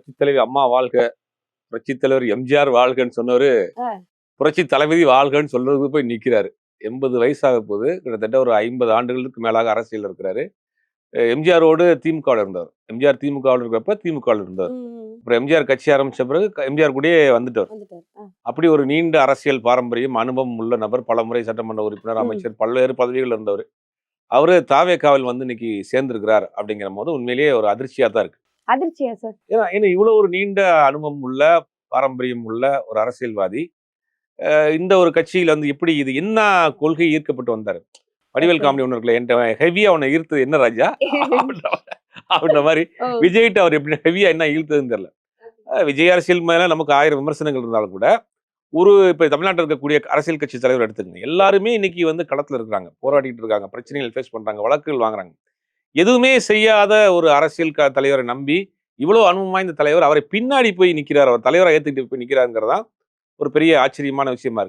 புரட்சி தலைவி அம்மா வாழ்க, புரட்சி தலைவர் எம்ஜிஆர் வாழ்கன்னு சொன்னவரு ஆ. புரட்சி தளபதி வாழ்கன்னு சொல்றதுக்கு போய் நிக்கிறாரு. 80 வயசாக போகுது. கிட்டத்தட்ட ஒரு 50 ஆண்டுகளுக்கு மேலாக அரசியல் இருக்கிறாரு. எம்ஜிஆரோடு திமுகவில் இருந்தார். எம்ஜிஆர் திமுகவில் இருக்கிறப்ப திமுகவில் இருந்தார். அப்புறம் எம்ஜிஆர் கட்சி ஆரம்பிச்ச பிறகு எம்ஜிஆர் கூடயே வந்துட்டார். அப்படி ஒரு நீண்ட அரசியல் பாரம்பரியம், அனுபவம் உள்ள நபர். பலமுறை சட்டமன்ற உறுப்பினர், அமைச்சர், பல்வேறு பதவிகள் இருந்தவர். அவரு தாவேகாவில் வந்து இன்னைக்கு சேர்ந்திருக்கிறார் அப்படிங்கிற போது உண்மையிலேயே ஒரு அதிர்ச்சியா தான் இருக்கு. அதிர்ச்சியா சார்? ஏன்னா இவ்வளவு ஒரு நீண்ட அனுபவம் உள்ள, பாரம்பரியம் உள்ள ஒரு அரசியல்வாதி இந்த ஒரு கட்சியில வந்து எப்படி இது என்ன கொள்கை ஈர்க்கப்பட்டு வந்தாரு? வடிவேல் காமெடி ஒண்ணு இருக்குல்ல, என்கிட்ட ஹெவியா அவனை ஈர்த்தது என்ன ராஜா அப்படின்ற மாதிரி விஜய்கிட்ட அவர் எப்படி ஹெவியா என்ன ஈர்த்ததுன்னு தெரியல. விஜய் அரசியல் மேல நமக்கு 1000 விமர்சனங்கள் இருந்தாலும் கூட இப்ப தமிழ்நாட்டில் இருக்கக்கூடிய அரசியல் கட்சி தலைவர் எடுத்துக்கங்க, எல்லாருமே இன்னைக்கு வந்து களத்துல இருக்கிறாங்க, போராடிட்டு இருக்காங்க, பிரச்சனைகள் ஃபேஸ் பண்றாங்க, வழக்குகள் வாங்குறாங்க. எதுவுமே செய்யாத ஒரு அரசியல் தலைவரை நம்பி இவ்வளவு அனுபவம் வாய்ந்த தலைவர் அவரை பின்னாடி போய் நிக்கிறார், அவர் தலைவரை ஏத்துக்கிட்டு போய் நிக்கிறாருங்கிறதா ஒரு பெரிய ஆச்சரியமான விஷயமா இருக்கு.